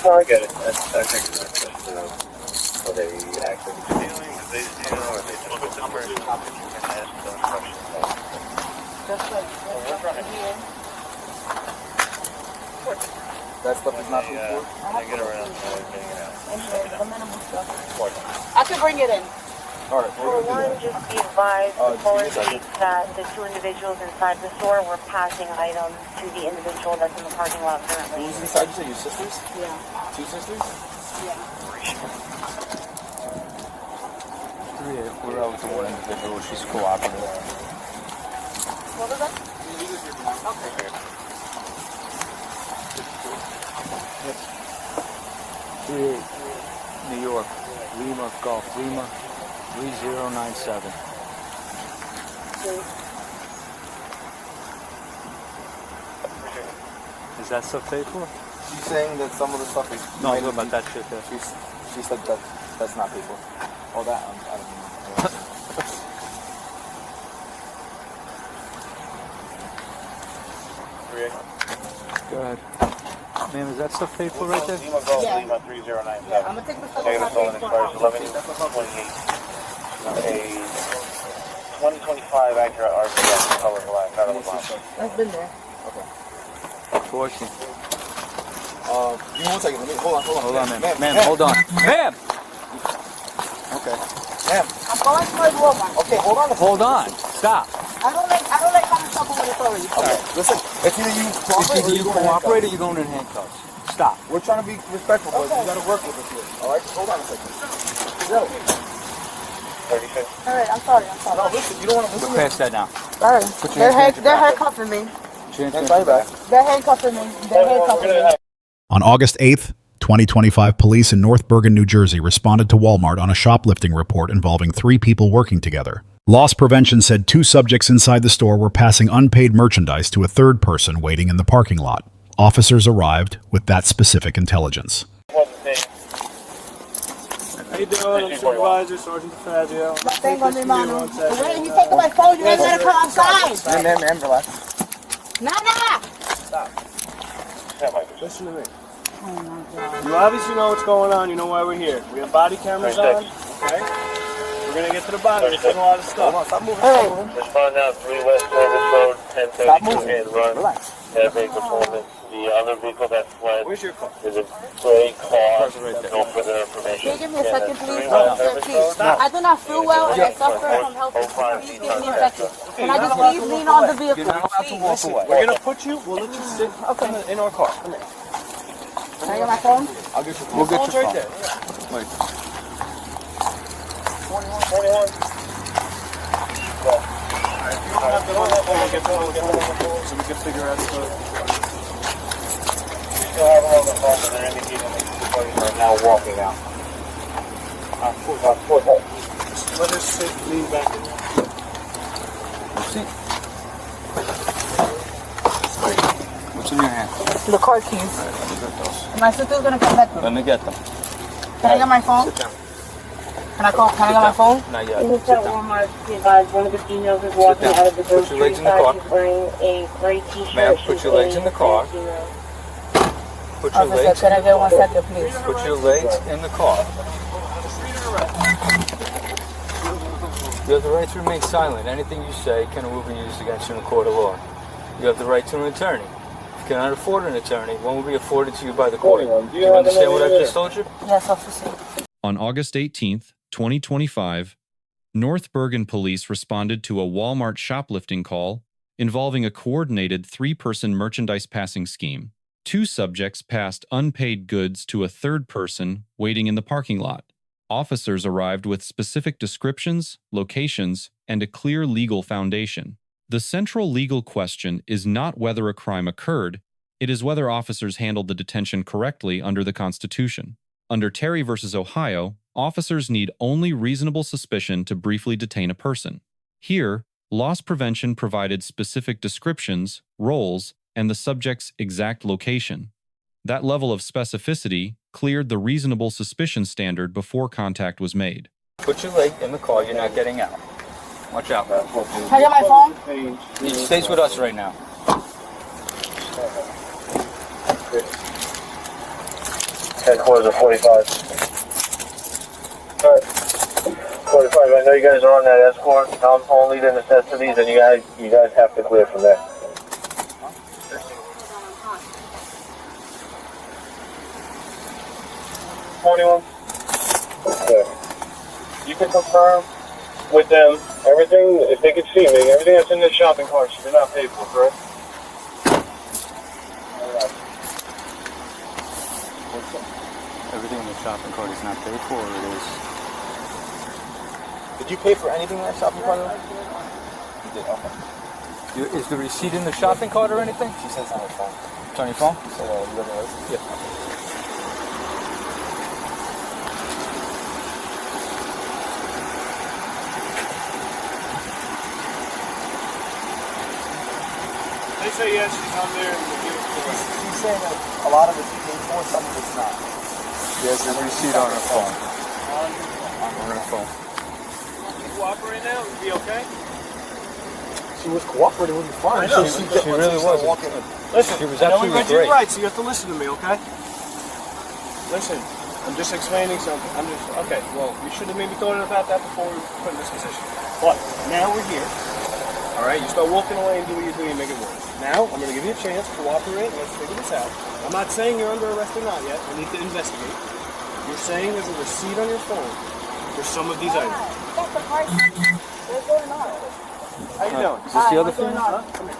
No, I get it. I think that's just, are they actually stealing? Are they stealing? Or are they just with numbers? You can ask those questions. Just like here. That stuff is not being poured? I get around getting it out. And the minimal stuff. I can bring it in. All right. For one, just be advised, the caller states that the two individuals inside the store were passing items to the individual that's in the parking lot currently. Who's inside? You said your sisters? Yeah. Two sisters? Yeah. Yeah, we're out with the one individual. She's cooperative. What was that? Okay. New York, Lima, Golf, Lima, 3097. Is that stuff paid for? She's saying that some of the stuff is... No, I'm about that shit there. She said that that's not paid for. Oh, that, I don't know. Go ahead. Ma'am, is that stuff paid for right there? Lima Golf, Yeah. Lima 3097. Yeah, I'm going to take the stuff Take off it my on expires 11/28. A 2025 Acura RVS color black out of the box. That's been there. Fortune. Give me 1 second. Hold on, ma'am. Ma'am, hold on. Ma'am! Okay. Ma'am. I'm going to my Walmart. Okay, hold on. Hold on. Stop. I don't like having trouble with authority. Okay, listen. It's either you cooperate or You cooperate or you're going in handcuffs. Stop. We're trying to be respectful, but you gotta work with us here. Alright, just hold on a second. Yo. 36. Alright, I'm sorry. No, listen, you don't want to listen. We'll pass that now. Alright. Put your hands behind your They're back. handcuffing me. Put your hands Sorry, behind your back. They're handcuffing me. They're handcuffing me. On August 8th, 2025, police in North Bergen, New Jersey responded to Walmart on a shoplifting report involving 3 people working together. Loss prevention said 2 subjects inside the store were passing unpaid merchandise to a third person waiting in the parking lot. Officers arrived with that specific intelligence. How you doing? I'm Supervisor Sergeant Fazio. Tengo mi mano. Wait, he's taking my phone. You ain't gonna come outside. Ma'am, relax. Nada. Listen to me. You obviously know what's going on. You know why we're here. We have body cameras on. Okay? We're going to get to the bottom. There's a lot of stuff. Stop moving. Respond now, 3 West Service Road, 1032 and run. Relax. That vehicle performance. The other vehicle that fled Where's your car? is a gray car. right there. No further information. Can you give me a second, please? Please. I do not feel well and I suffer from health issues. Please give me a second. Can I just please lean on the vehicle? You're not allowed to walk away. We're going to put you, we'll let you sit in our car. Come here. Can I get my phone? I'll get your phone. We'll get Phone's your right phone. there. Wait. 21. We'll get so we can figure out the... Still have them on the phone, but they're indicating that the parties are now walking out. Foothold. Let us sit, lean back in there. See? What's in your hand? The car keys. Let me get those. My sister's gonna come back with Let me. me get them. Can I get my phone? Sit down. Can I get my phone? Not yet. In the Sit front down. Walmart, be advised, one of the females is walking down. out of the Put your grocery legs in the car. side. She's wearing a gray t-shirt. Ma'am, put She's your legs in the car. female. Put your Officer, legs. can I get 1 second, please? Put your legs in the car. You have the right to remain silent. Anything you say can or will be used against you in a court of law. You have the right to an attorney. If you cannot afford an attorney, one will be afforded to you by the court. Do you understand what I've just told you? Yes, officer. On August 18th, 2025, North Bergen police responded to a Walmart shoplifting call involving a coordinated 3-person merchandise passing scheme. 2 subjects passed unpaid goods to a third person waiting in the parking lot. Officers arrived with specific descriptions, locations, and a clear legal foundation. The central legal question is not whether a crime occurred, it is whether officers handled the detention correctly under the Constitution. Under Terry v. Ohio, officers need only reasonable suspicion to briefly detain a person. Here, loss prevention provided specific descriptions, roles, and the subject's exact location. That level of specificity cleared the reasonable suspicion standard before contact was made. Put your leg in the car. You're not getting out. Watch out. Can I get my phone? He stays with us right now. Headquarters of 45. Alright. 45, I know you guys are on that escort. I'm only the necessities, and you guys have to clear from there. 21. Okay. You can confirm with them everything, if they can see me, everything that's in the shopping cart should be not paid for, correct? Everything in the shopping cart is not paid for, or it is? Did you pay for anything in that shopping cart? You did, okay. Is the receipt in the shopping cart or anything? She says on her phone. It's on your phone? So, you got the license? Yeah. They say yes, she's on there, and we'll give it to her. She's saying that a lot of it's paid for, some of it's not. She has the receipt on her phone. On her phone. You cooperate now? It'll be okay? She was cooperating with me fine. I know. She really was. Listen, She was I know we absolutely read your great. rights, so you have to listen to me, okay? Listen, I'm just explaining something. Okay, well, you should have maybe thought about that before we put in this position. But now we're here. All right, you start walking away and do what you're doing and make it worse. Now, I'm going to give you a chance to cooperate and let's figure this out. I'm not saying you're under arrest or not yet. I need to investigate. You're saying there's a receipt on your phone for some of these items. That's the price. What's going on? How you doing? Is this the other What's going thing? on? Come here.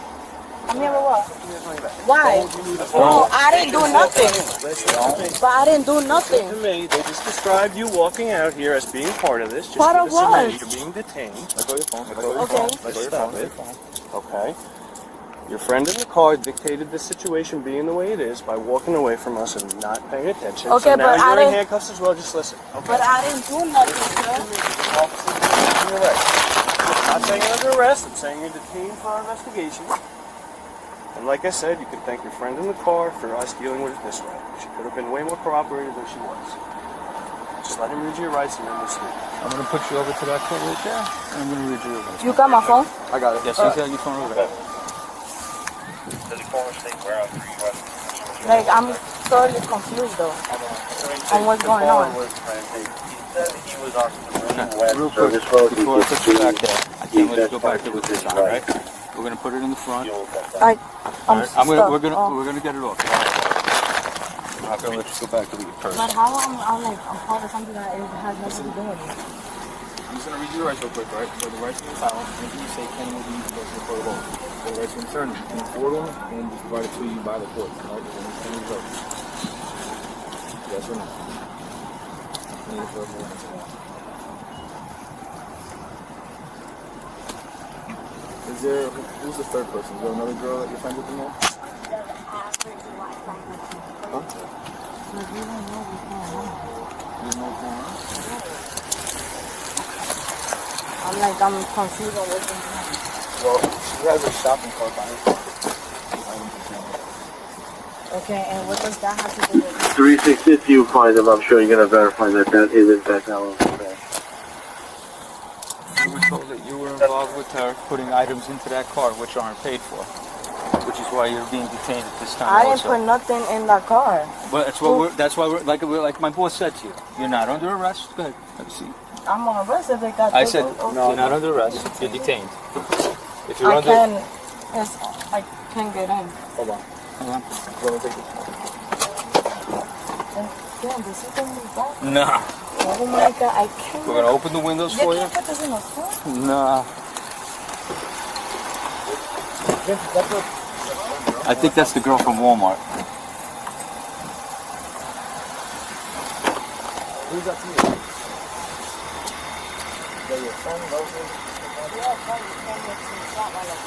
I'm here with what? Give me the money back. Why? No, I didn't do nothing. But I didn't do nothing. To me, they just described you walking out here as being part of this. Just Part for of the what? serenity. You're being detained. Let go of your phone. Let go of your Okay. phone. Let go of your phone. Okay. Your friend in the car dictated the situation being the way it is by walking away from us and not paying attention. Okay, so now but I you're in didn't- handcuffs as well. Just listen. Okay. But I didn't do nothing, sir. Officer, you're right. I'm not saying you're under arrest. I'm saying you're detained for our investigation. And like I said, you can thank your friend in the car for us dealing with it this way. She could have been way more cooperative than she was. Just let him read you your rights and then we'll sleep. I'm going to put you over to that court right there, and I'm going to read you your rights. You got my phone? I got it. Yes, you got your phone over there. Does he call the state warehouse for you? Like, I'm thoroughly confused, though, on what's going on. He said he was on the Real quick, before I put you back there, I can't let you go back there with this on, right? We're going to put it in the front. I'm We're stuck. going to get it off. I'm not going to let you go back there with your purse. But how I'm part of something that has nothing to do with it. I'm just going to read you your rights real quick, right? So the rights to the asylum, anything you say can will be used as a court of law. The rights to return, you can forward them and be provided to you by the court. Right? There's any result. Yes or no? Any further answer? Is there, who's the third person? Is there another girl that you're friends with in there? Huh? You didn't know what's going on? I'm confused on what's going on. Well, you guys are shopping cart behind you. Okay, and what does that have to do with it? 360, if you find him, I'm sure you're going to verify that that is in fact Alan. You were told that you were involved with her putting items into that car which aren't paid for, which is why you're being detained at this time. I didn't also. put nothing in that car. Well, that's why we're like my boss said to you. You're not under arrest. Go ahead, have a seat. I'm on arrest if they got I this. said Okay. you're not under arrest. You're detained. If you're I under, can, yes, I can get in. Hold on. Hold on. Let me take this. And damn, this is gonna be back. Nah. Oh my god, I can't. We're gonna open the windows You for you. can't put this in the phone? Nah. I think that's the girl from Walmart. Who's that to you? Is that your son, Moses? Yeah, probably can't get to shop like that.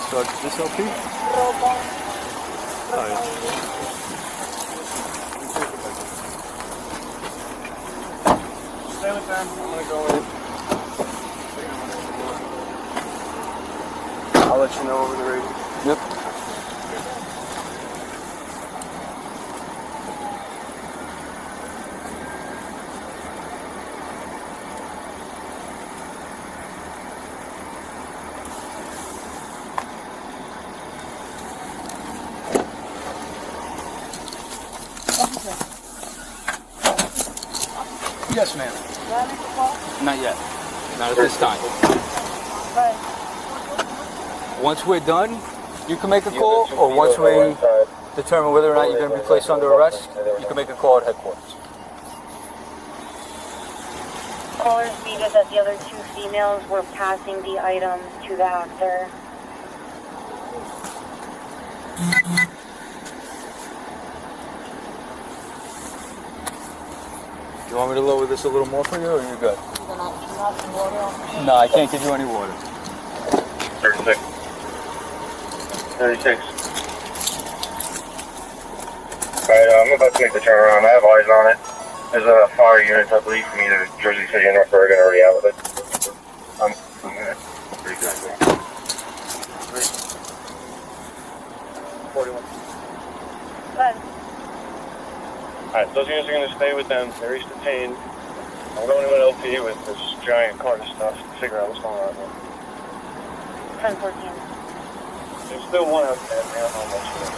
So this LP? Stay with them. I'm going to go in. I'll let you know over the radio. Yep. Yes, ma'am. Do I make a call? Not yet. Not at this time. Right. Once we're done, you can make a call, or once we determine whether or not you're going to be placed under arrest, you can make a call at headquarters. Caller stated that the other two females were passing the items to the actor. You want me to lower this a little more for you, or you're good? Can I have some water? No, I can't give you any water. 36. 36. Alright, I'm about to make the turnaround. I have eyes on it. There's a fire unit, I believe, from either Jersey City or North Bergen already out with it. I'm pretty good. 41. But Alright, those units are going to stay with them. They're each detained. I'm going to an LP with this giant cart of stuff to figure out what's going on there. 1014. There's still one out there. I don't know much of it.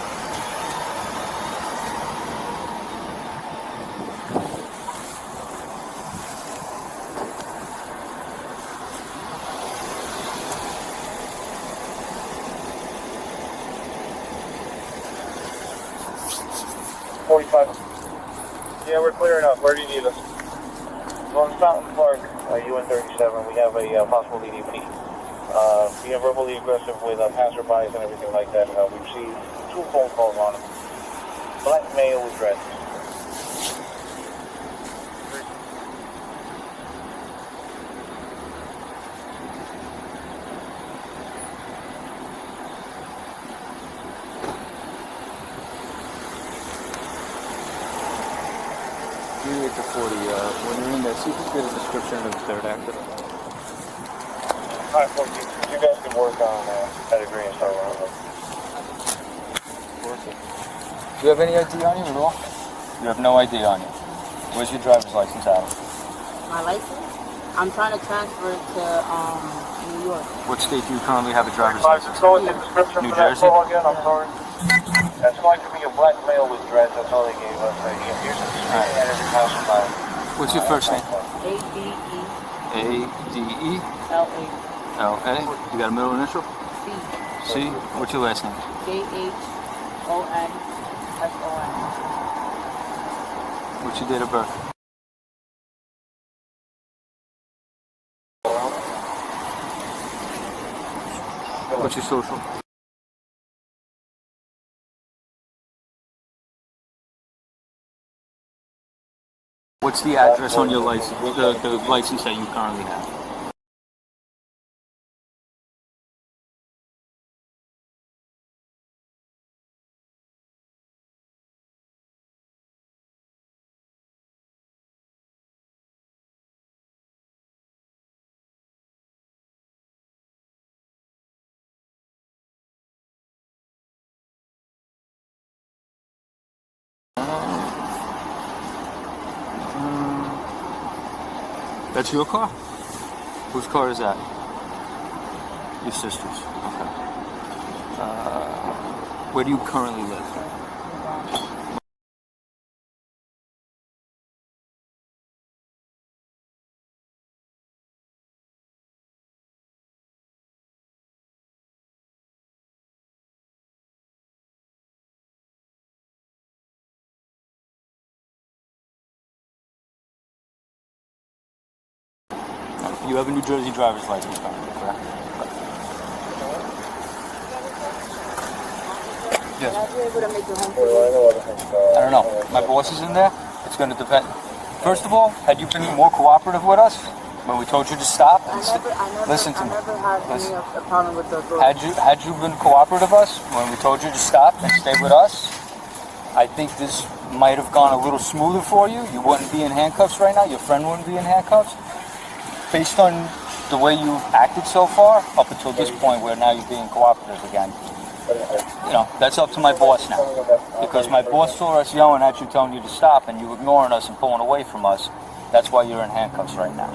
Yeah, we're clearing up. Where do you need us? On Fountain Park, UN 37, we have a possible EDP. We are verbally aggressive with passerbys and everything like that. We received 2 phone calls on him. Black male with dreads. To 40, when you're in there, see if you can get a description of the third actor. Alright, 14. You guys can work on Pedigree and start running. Do you have any ID on you at all? You have no ID on you. Where's your driver's license out? My license? I'm trying to transfer it to New York. What state do you currently have a driver's Alright, license? just go with the description New for that Jersey? call again, I'm sorry. That's going to be a black male with dreads. That's all they gave us. Here's a screening at every passerby. What's your first name? A-D-E-L-A. A-D-E-L-A. You got a middle initial? C. C. What's your last name? J-H-O-N-S-O-N. What's your date of birth? What's your social? What's the address on your license, the license that you currently have? That's your car? Whose car is that? Your sister's. Okay. Where do you currently live? You have a New Jersey driver's license, correct? Yes. Will I be able to make it home for I don't know. My boss is in there. It's going to depend. First of all, had you been more cooperative with us when we told you to stop? Listen to me. I never had any problem with the authority. Had you been cooperative with us when we told you to stop and stay with us, I think this might have gone a little smoother for you. You wouldn't be in handcuffs right now. Your friend wouldn't be in handcuffs. Based on the way you've acted so far, up until this point where now you're being cooperative again, you know, that's up to my boss now. Because my boss saw us yelling at you, telling you to stop, and you ignoring us and pulling away from us. That's why you're in handcuffs right now.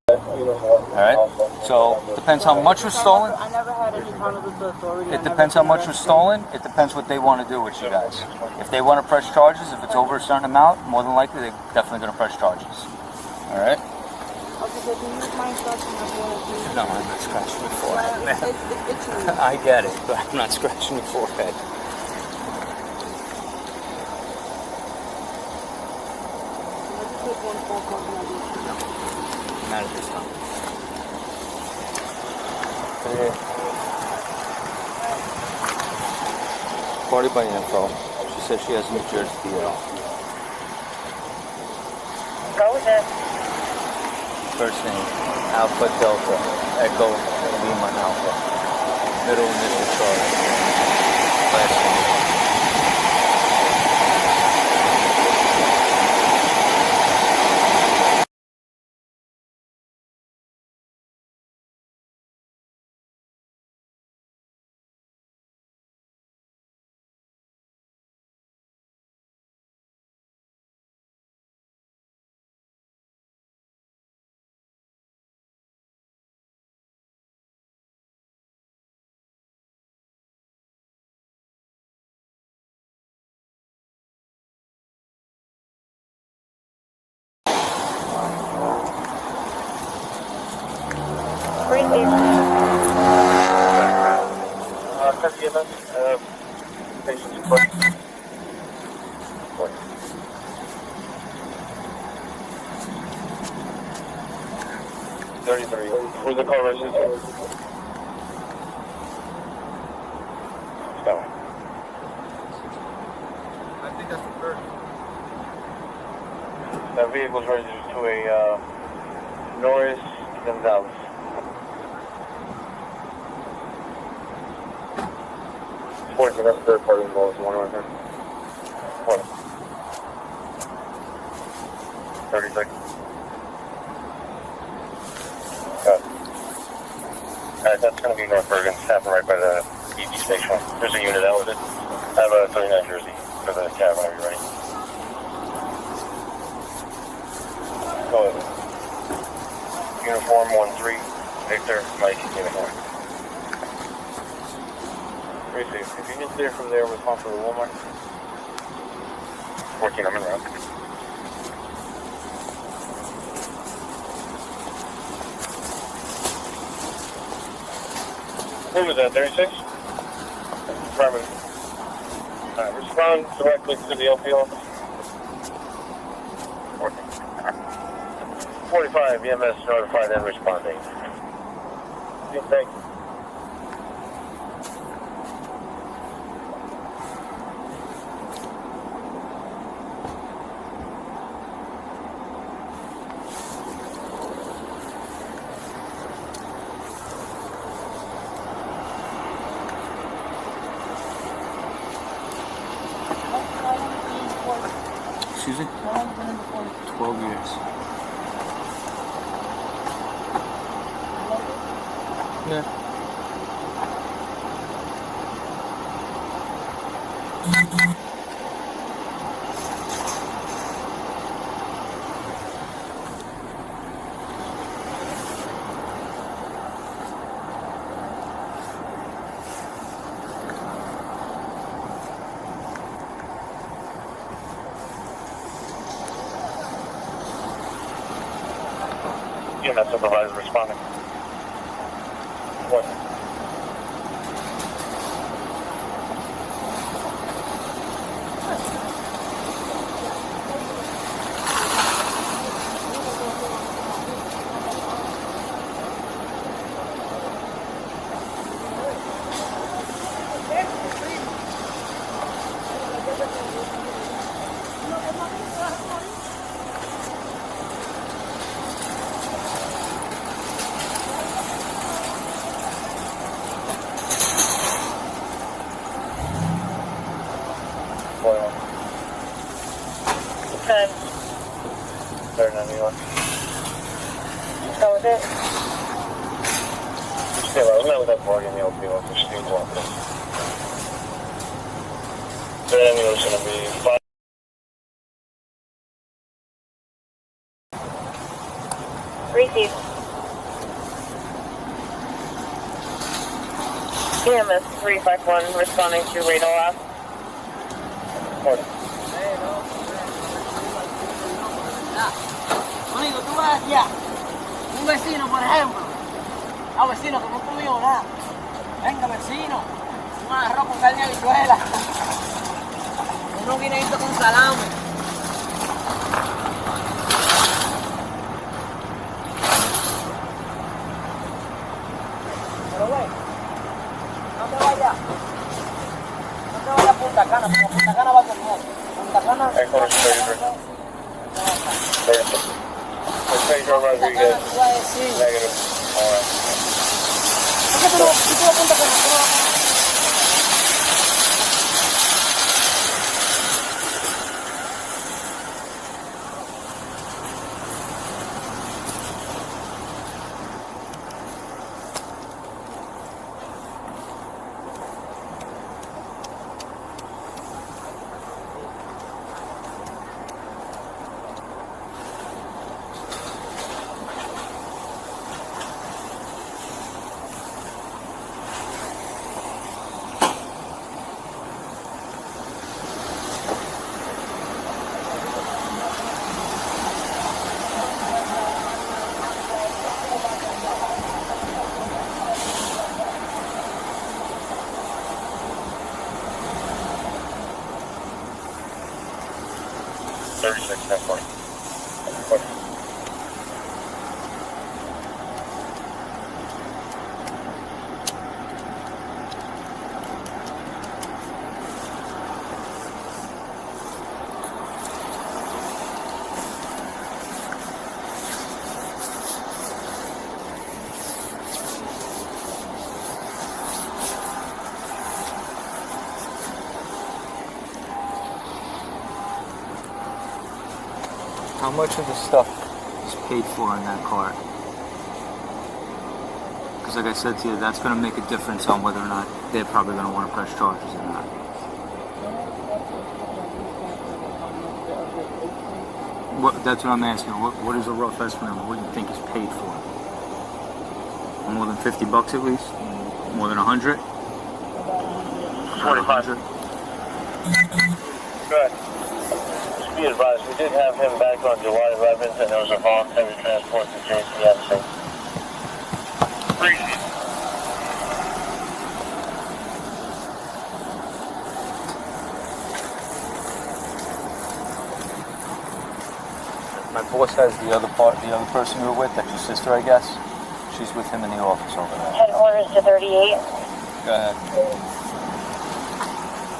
Alright? So, depends how much was stolen. I never had any problems with the authority. It depends how much was stolen. It depends what they want to do with you guys. If they want to press charges, if it's over a certain amount, more than likely they're definitely going to press charges. Alright? Officer, can you use my instruction as well, please? No, I'm not scratching your forehead, man. It's itchy. I get it, but I'm not scratching your forehead. Not at this time. Party by info. She says she has a New Jersey DL. Go with it. First name, Alpha Delta, Echo Lima Alpha. Middle initial Charlie. Last name. Patient's foot. 33. Where's the car registered? Stop. I think that's the first. That vehicle's registered to a Norris Gonzalez. Fortunately, that's third party involved. One right there. What? 33. Alright, that's going to be North Bergen. It's happening right by the ED station. There's a unit out with it. I have a 39 Jersey for the cab whenever you're ready. Go ahead. Uniform 1-3. Victor, Mike, uniform. Receive. If you can clear from there, we'll call for the Walmart. 14, I'm in route. Who was that, 36? Affirmative. Alright, respond directly to the LP office. 45, EMS notified and responding. Thank you. Excuse me? 12 years. Yeah. EMS supervisor responding. What? Okay. 39 New York. Go with it. Still, I was not with that party in the LP office. Steve walking. Then it was going to be 5. Receive. EMS 351 responding to radar loss. What? Amigo, tú vas allá, un vecino, por ejemplo, a vecino que no comió nada. Venga, vecino, un arroz con carne de habichuela, unos guineitos con salame. Pero güey, no te vayas. No te vayas a Punta Cana, porque Punta Cana va a terminar. Punta Cana... Pedro Rodriguez. Negative. All right. ¿Por qué tú no Punta Cana? How much of the stuff is paid for in that car? Because like I said to you, that's going to make a difference on whether or not they're probably going to want to press charges or not. That's what I'm asking. What is a rough estimate of what you think is paid for? More than $50 at least? More than 100? 25. Good. Just be advised, we did have him back on July 11th, and there was a voluntary transport to N.J.S.A. Appreciate it. My boss has the other person you were with, that's your sister, I guess. She's with him in the office over there. 10 orders to 38. Go ahead.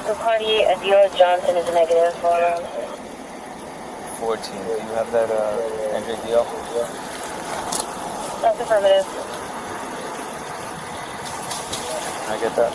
The party, Adele Johnson is a negative for 14. Do you have that N.J.S.A? That's affirmative. Can I get that?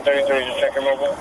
Just check your mobile.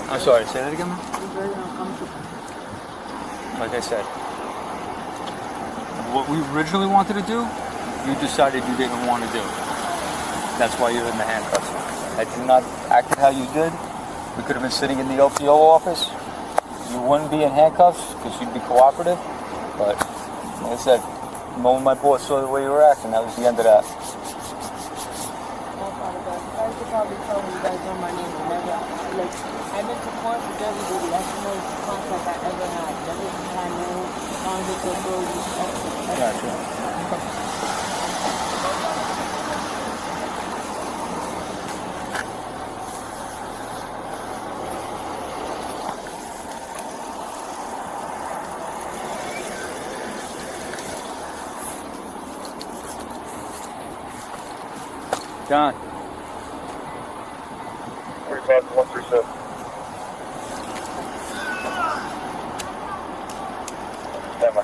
I'm sorry, say that again, man? Like I said, what we originally wanted to do you decided you didn't want to do. That's why you're in the handcuffs. Had you not acted how you did, we could have been sitting in the LPO office. You wouldn't be in handcuffs because you'd be cooperative. But like I said, the moment my boss saw the way you were acting, that was the end of that. I should probably tell you guys know my name whenever. Like, I've been to court with everybody. That's the most contact I ever had. Everything I know, Gotcha. John. 137. Stand by.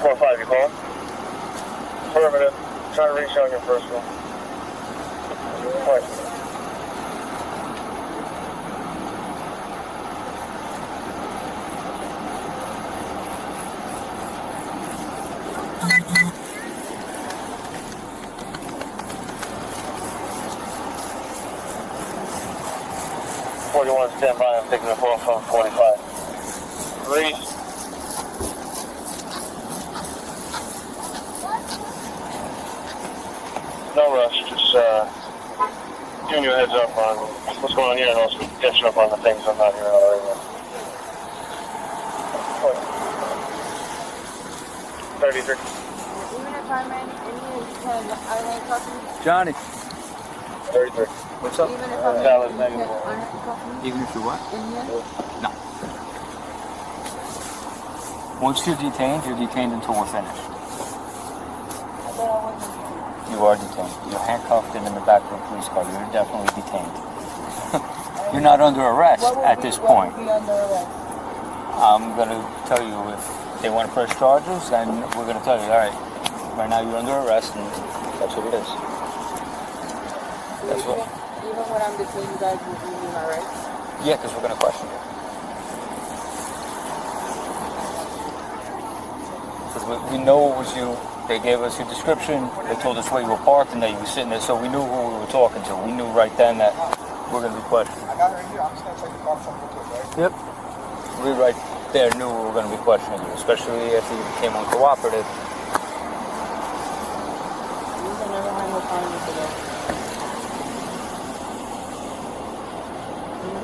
Four, 5, you call? Affirmative. Trying to reach out your personal. Question. Stand by, I'm taking a call from 45. Reese. No rush, just giving you a heads up on what's going on here and also catching up on the things I'm not hearing already. 33. Even if I'm in because I ain't talking. Johnny. 33. What's up? Even if I'm Even if you what? in here? No. Once you're detained until we're finished. You are detained. You're handcuffed and in the back of a police car. You're definitely detained. You're not under arrest at this point. I'm going to tell you if they want to press charges, then we're going to tell you, all right, right now you're under arrest, and that's what it is. That's what. Even when I'm detained, you guys will be my rights? Yeah, because we're going to question you. Because we know it was you. They gave us your description. They told us where you were parked and that you were sitting there, so we knew who we were talking to. We knew right then that we're going to be questioned. I got her here. I'm just going to take the car from real quick, right? Yep. We right there knew we were going to be questioning you, especially after you became uncooperative. You can never have no fun with it.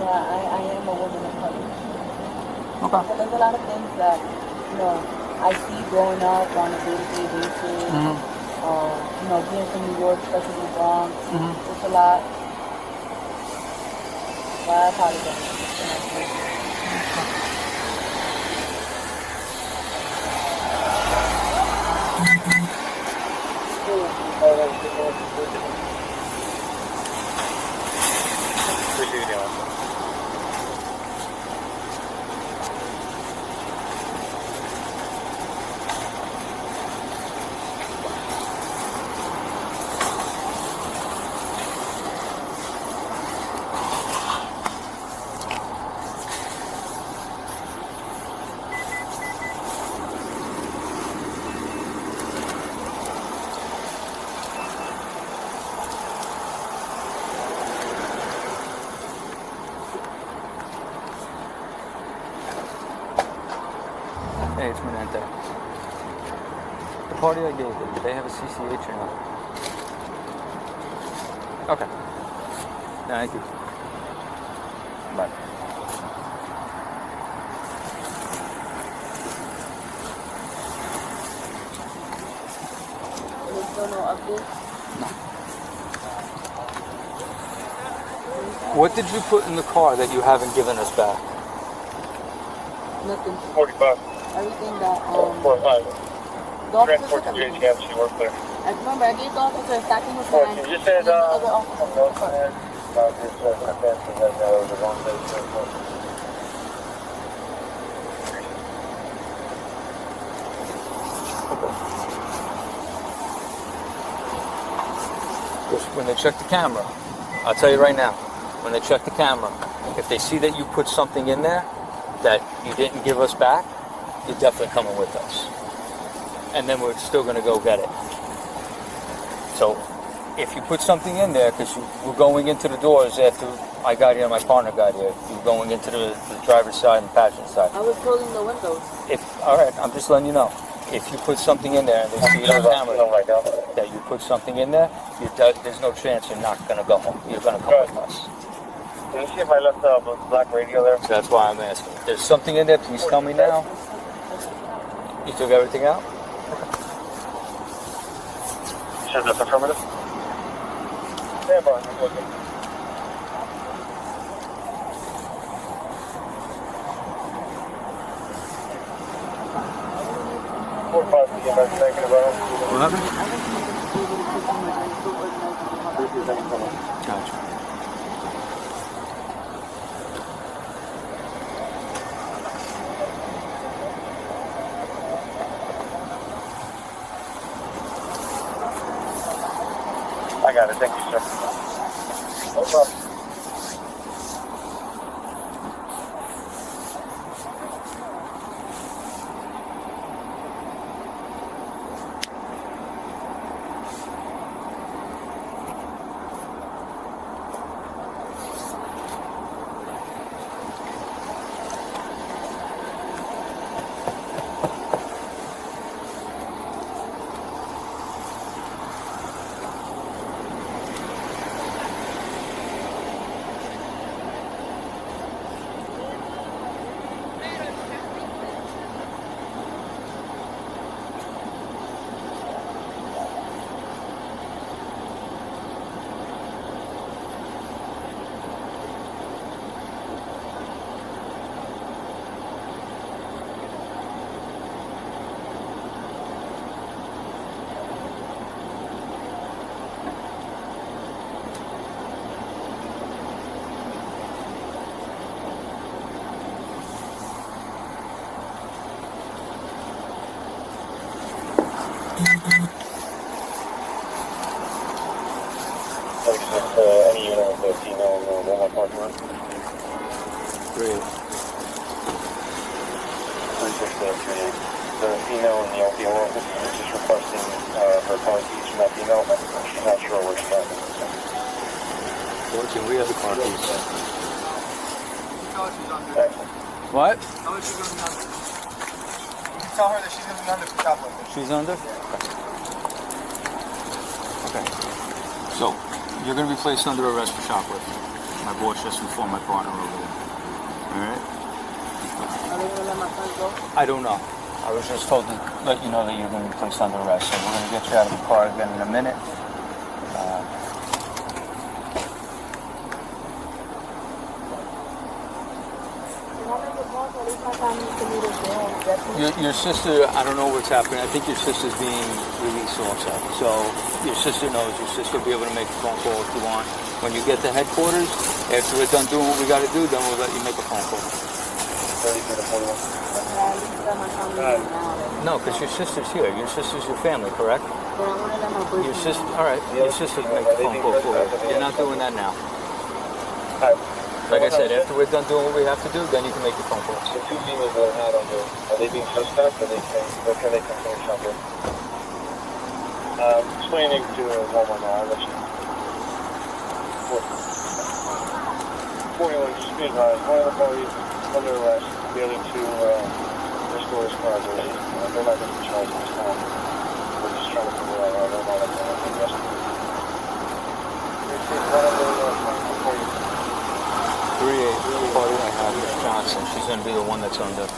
I am a woman of color. Okay. But there's a lot of things that, I see growing up on a day-to-day basis. Being from New York, especially the Bronx, it's a lot. But I apologize. Appreciate you. Hey, it's Miranda. The party I gave them, do they have a CCH or not? Okay. Thank you. Bye. There's still no updates? What did you put in the car that you haven't given us back? Nothing. 45. Everything that, 45. the officer Transport to took everything. JCM, she worked there. I remember I gave the officer a stacking of You plans. just said, the other officer took the car. Because when they check the camera, I'll tell you right now, when they check the camera, if they see that you put something in there that you didn't give us back, you're definitely coming with us. And then we're still going to go get it. So if you put something in there, because we're going into the doors after I got here and my partner got here, you're going into the driver's side and passenger side. I was closing the windows. All right, I'm just letting you know. If you put something in there and they see it on camera that you put something in there, there's no chance you're not going to go home. You're going to come with us. Can you see if I left the black radio there? So that's why I'm asking. If there's something in there, please tell me now. You took everything out? You said that's affirmative? Stand by. I'm looking. What happened? Gotcha. I got it. Thank you, sir. No problem. Any unit with the female in the Walmart parking lot? Great. 3638. The female in the LPO office is just requesting her car keys from that female. She's not sure where she's at. Can we have the car keys? Excellent. What? You can tell her that she's going to be under for shoplifting. She's under? Okay. So, you're going to be placed under arrest for shoplifting. My boss just informed my partner over there. Alright? I don't know. I was just told to let you know that you're going to be placed under arrest. So we're going to get you out of the car again in a minute. Your sister, I don't know what's happening. I think your sister's being released also. So your sister knows. Your sister will be able to make a phone call if you want. When you get to headquarters, after we're done doing what we got to do, then we'll let you make a phone call. No, because your sister's here. Your sister's your family, correct? Your sister, all right. Your sister will make a phone call for you. You're not doing that now. Like I said, after we're done doing what we have to do, then you can make your phone calls. The two females that are not under, are they being suspect or can they continue shopping? Explaining to Walmart now, I'll let you know. One of the parties under arrest, the other two restores cars already. They're not going to be charged this time. We're just trying to figure out why they're not under arrest. One of the 3-8, the party I have, Miss Johnson. She's going to be the one that's under. 3-8,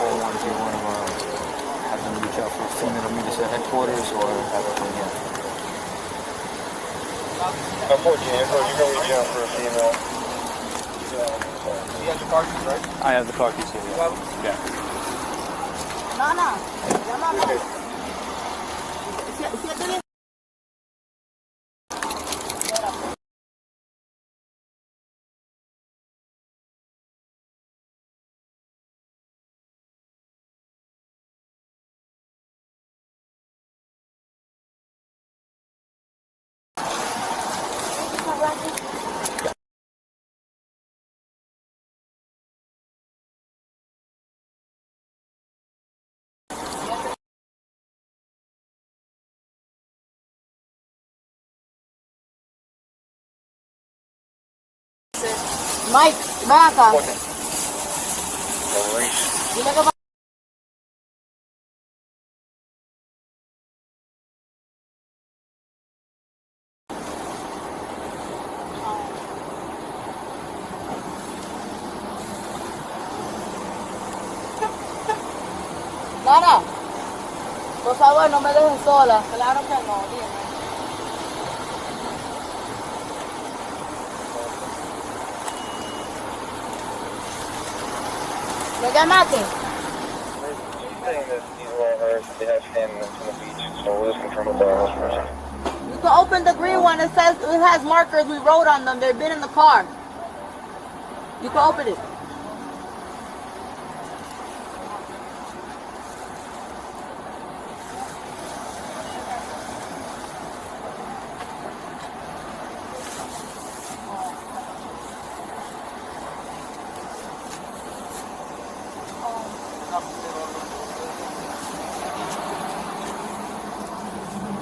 4-1, do you want to have them reach out for a few minutes, meet us at headquarters, or have it come here? Unfortunately, you can reach out for a female. You have your car keys, right? I have the car keys here. Yeah. No. Mike, ven acá. Dile que Nana, por favor, no me dejen sola. Claro que no, dime. ¿Lo llamaste? Saying that these are all hers, they have standing on the beach, so we'll just confirm with our host person. You can open the green one. It has markers we wrote on them. They've been in the car. You can open it.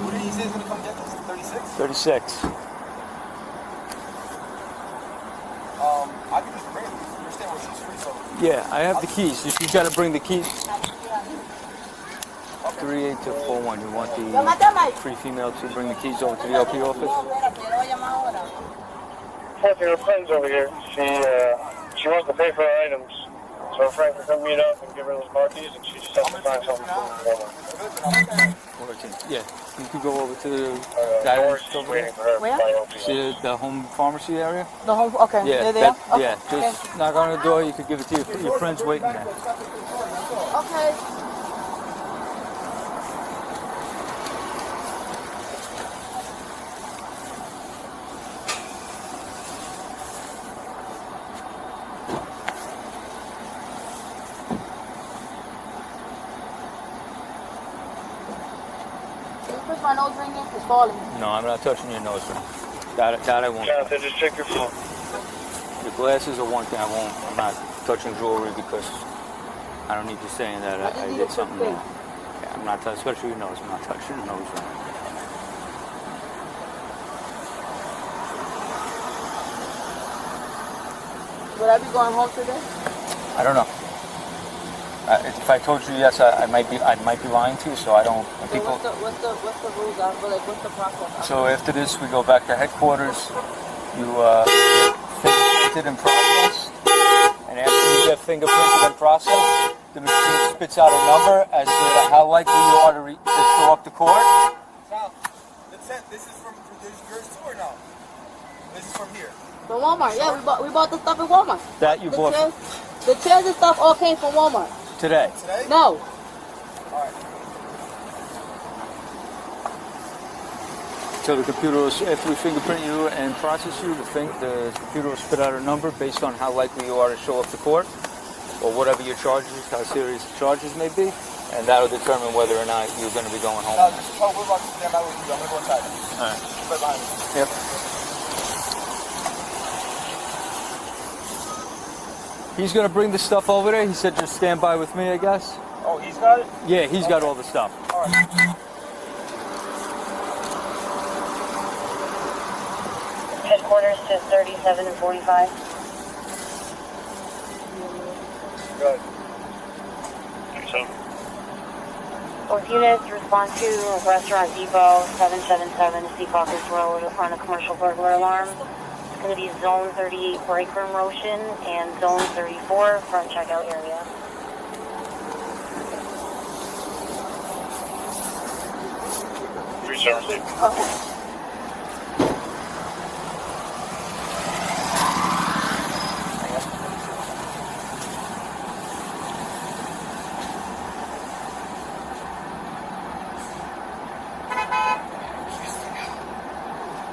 What did he say he's gonna come get us? 36? 36. I can just bring it. You understand where she's free, so. Yeah, I have the keys. You got to bring the keys. 38241. You want the free female to bring the keys over to the LP office? Talking to her friends over here. She wants to pay for her items. So Frank will come meet up and give her those marquees, and she just has to find something for her. Yeah, you could go over to Doris is waiting for her. Where? by LP. See the home pharmacy area? The home. Okay. Yeah, They're there. Okay. yeah. Just knock on the door. You could give it to your friends waiting there. Okay. My nose ringing is falling. No, I'm not touching your nose ring. That I won't. Jonathan, just check your phone. Your glasses are one thing I won't. I'm not touching jewelry because I don't need you saying that I did something wrong. Yeah, I'm not touching, especially your nose. I'm not touching your nose ring. Would I be going home today? I don't know. If I told you yes, I might be lying to you. So I don't. So People. what's the rules? What's the process? So after this, we go back to headquarters. You fingerprinted and processed, and after you get fingerprinted and processed, the machine spits out a number as to how likely you are to show up to court. Sal, this is from yours too or no? This is from here. From Walmart. Yeah, we bought the stuff at Walmart. That you bought The chairs and stuff all came from Walmart. today. Today? No. Alright. So the computer will, after we fingerprint you and process you, the computer will spit out a number based on how likely you are to show up to court, or whatever your charges, how serious the charges may be, and that'll determine whether or not you're going to be going home. No, just we're about to stand by with you. I'm gonna go inside. Alright. Right behind me. Yep. He's going to bring the stuff over there. He said just stand by with me, I guess. Oh, he's got it? Yeah, he's got all the stuff. Alright. Headquarters to 37 and 45. Good. So, Both units respond to Restaurant Depot 777 Seacaucus Road on a commercial burglar alarm. It's going to be Zone 38 break room motion and Zone 34 front checkout area. reserve receipt.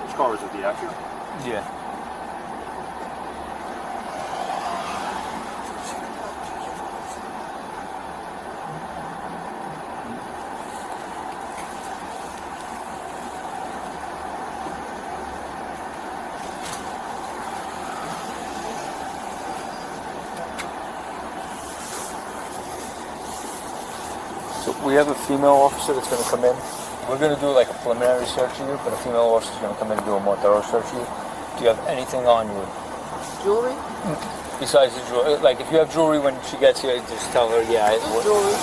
Which car is it, the Acura? Yeah. So we have a female officer that's going to come in. We're going to do like a preliminary search of you, but a female officer is going to come in and do a more thorough search of you. Do you have anything on you Jewelry? Besides the jewelry, like if you have jewelry when she gets here, just tell her, yeah. Jewelry.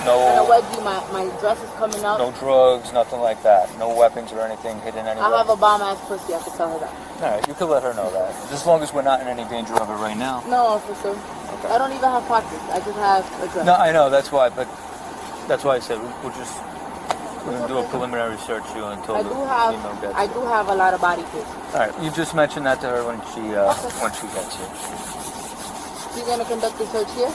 No. And a wedgie, my dress is coming up. No drugs, nothing like that. No weapons or anything hidden anywhere. I have a bomb-ass pussy, I can tell her that. Alright, you can let her know that. Just as long as we're not in any danger of it right now. No, for sure. Okay. I don't even have pockets. I just have a dress. No, I know, that's why, but that's why I said we're going to do a preliminary search you until the email gets I do have a lot of body kits. Alright, you just mentioned that to her when she gets here. She's going to conduct the search here?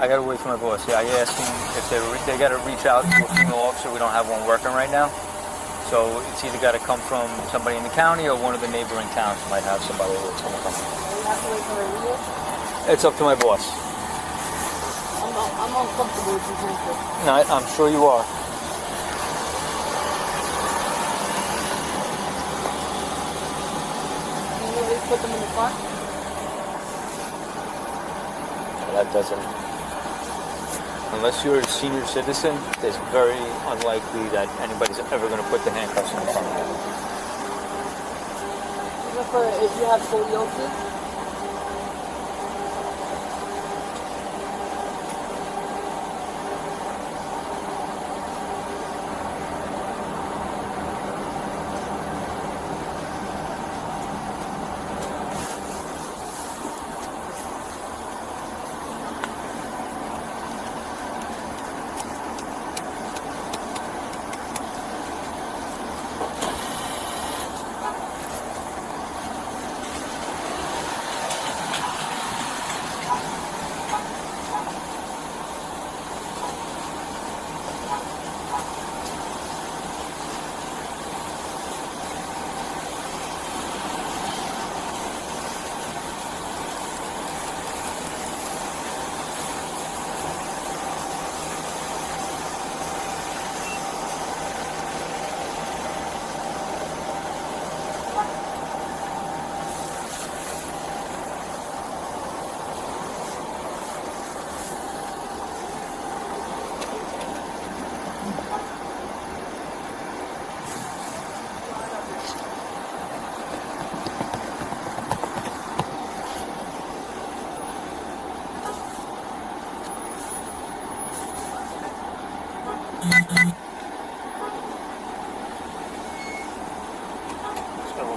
I gotta wait for my boss. Yeah, I asked him if they gotta reach out to a female officer. We don't have one working right now. So it's either gotta come from somebody in the county or one of the neighboring towns might have somebody that's gonna come. Do you have to wait for her here? It's up to my boss. I'm uncomfortable with these answers. No, I'm sure you are. Can you really put them in the car? That doesn't... Unless you're a senior citizen, it's very unlikely that anybody's ever going to put the handcuffs in front of you. Even for if you have scoliosis?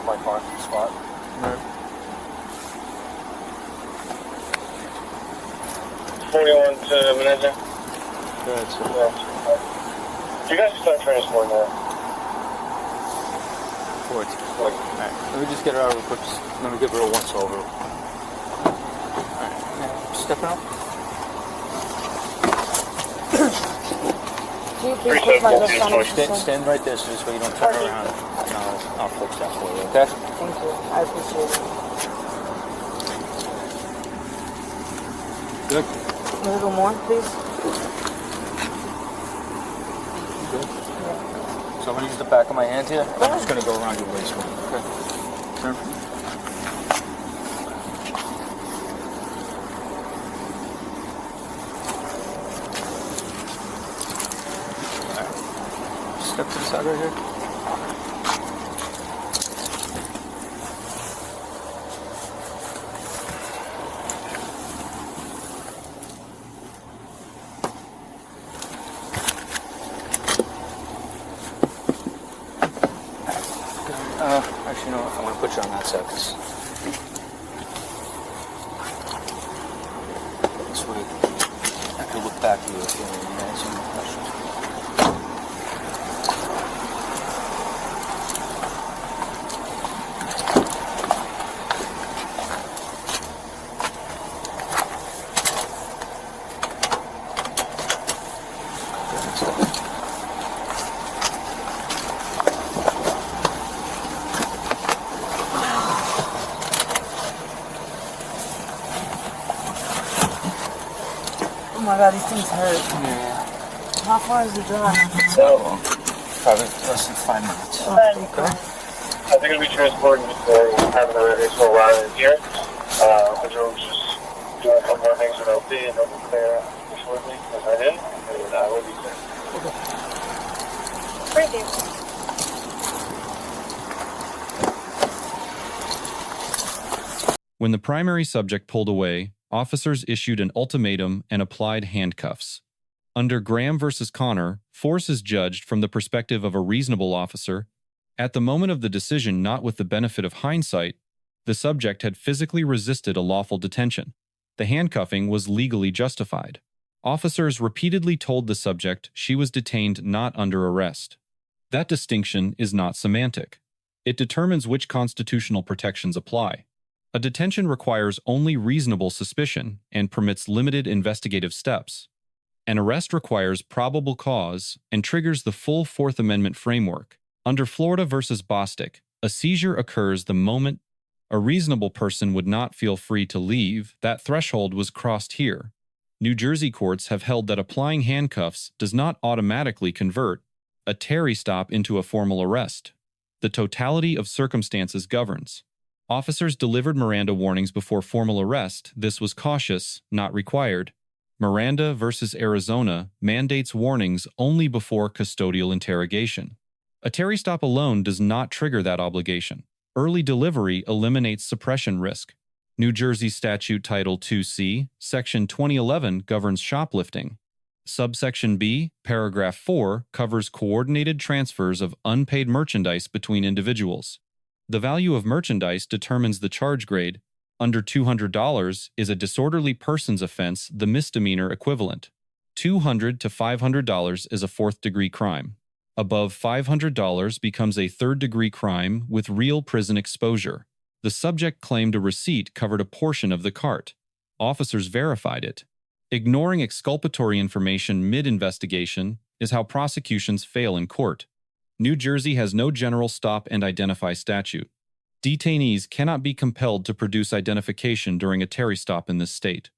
My parking spot. Right. 41 to Miranda. Good. So You guys start transporting there. 14. Alright, let me just get her out real quick. Let me give her a once over. Alright, stepping up. Can you please put my dress on? Stand right there so this way you don't turn around. I'll fix that for you, okay? Thank you. I appreciate it. Good. A little more, please. Good. Yeah. So I'm going to use the back of my hand here. I'm just going to go around your waist. Okay. Turn. Alright. Step to the side right here. Actually, you know what? I'm going to put you on that side. This way, I can look back to you if you have any questions. Oh my god, these things hurt. Yeah. How far is the drive? So, probably less than 5 minutes. Oh, Okay. I think it'll be transporting having already so while in here. The room's just doing a couple more things with LP and they'll be clear shortly as I did, and I will be clear. Thank you. When the primary subject pulled away, officers issued an ultimatum and applied handcuffs. Under Graham v. Connor, force is judged from the perspective of a reasonable officer. At the moment of the decision, not with the benefit of hindsight, the subject had physically resisted a lawful detention. The handcuffing was legally justified. Officers repeatedly told the subject she was detained not under arrest. That distinction is not semantic. It determines which constitutional protections apply. A detention requires only reasonable suspicion and permits limited investigative steps. An arrest requires probable cause and triggers the full Fourth Amendment framework. Under Florida v. Bostick, a seizure occurs the moment a reasonable person would not feel free to leave. That threshold was crossed here. New Jersey courts have held that applying handcuffs does not automatically convert a Terry stop into a formal arrest. The totality of circumstances governs. Officers delivered Miranda warnings before formal arrest. This was cautious, not required. Miranda v. Arizona mandates warnings only before custodial interrogation. A Terry stop alone does not trigger that obligation. Early delivery eliminates suppression risk. New Jersey Statute Title 2C, Section 2011 governs shoplifting. Subsection B, Paragraph 4 covers coordinated transfers of unpaid merchandise between individuals. The value of merchandise determines the charge grade. Under $200 is a disorderly persons offense, the misdemeanor equivalent. $200 to $500 is a fourth-degree crime. Above $500 becomes a third-degree crime with real prison exposure. The subject claimed a receipt covered a portion of the cart. Officers verified it. Ignoring exculpatory information mid-investigation is how prosecutions fail in court. New Jersey has no general stop and identify statute. Detainees cannot be compelled to produce identification during a Terry stop in this state.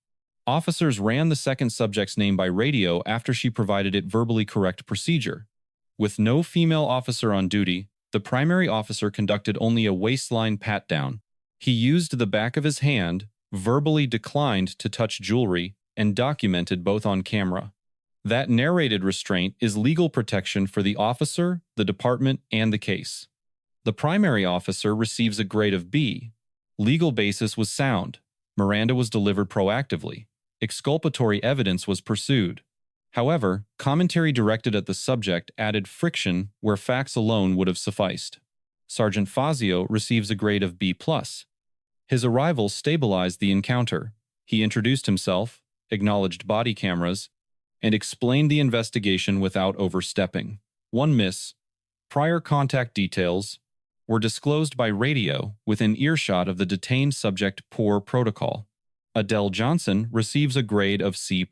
Officers ran the second subject's name by radio after she provided it verbally correct procedure. With no female officer on duty, the primary officer conducted only a waistline pat-down. He used the back of his hand, verbally declined to touch jewelry, and documented both on camera. That narrated restraint is legal protection for the officer, the department, and the case. The primary officer receives a grade of B. Legal basis was sound. Miranda was delivered proactively. Exculpatory evidence was pursued. However, commentary directed at the subject added friction where facts alone would have sufficed. Sergeant Fazio receives a grade of B+. His arrival stabilized the encounter. He introduced himself, acknowledged body cameras, and explained the investigation without overstepping. One miss: prior contact details were disclosed by radio within earshot of the detained subject. Poor protocol. Adele Johnson receives a grade of C+.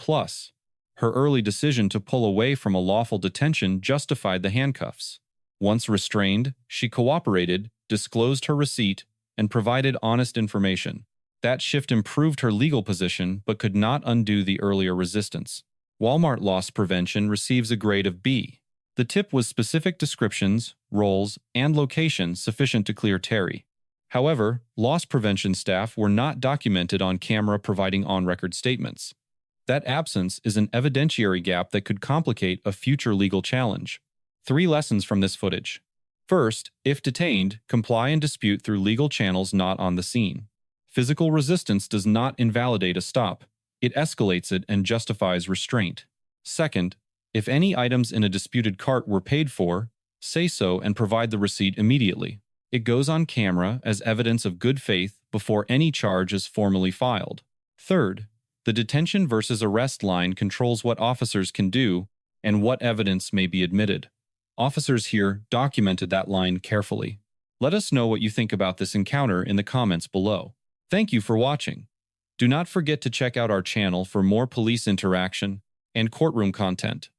Her early decision to pull away from a lawful detention justified the handcuffs. Once restrained, she cooperated, disclosed her receipt, and provided honest information. That shift improved her legal position but could not undo the earlier resistance. Walmart loss prevention receives a grade of B. The tip was specific descriptions, roles, and location sufficient to clear Terry. However, loss prevention staff were not documented on camera providing on-record statements. That absence is an evidentiary gap that could complicate a future legal challenge. 3 lessons from this footage. First, if detained, comply and dispute through legal channels not on the scene. Physical resistance does not invalidate a stop. It escalates it and justifies restraint. Second, if any items in a disputed cart were paid for, say so and provide the receipt immediately. It goes on camera as evidence of good faith before any charge is formally filed. Third, the detention versus arrest line controls what officers can do and what evidence may be admitted. Officers here documented that line carefully. Let us know what you think about this encounter in the comments below. Thank you for watching. Do not forget to check out our channel for more police interaction and courtroom content.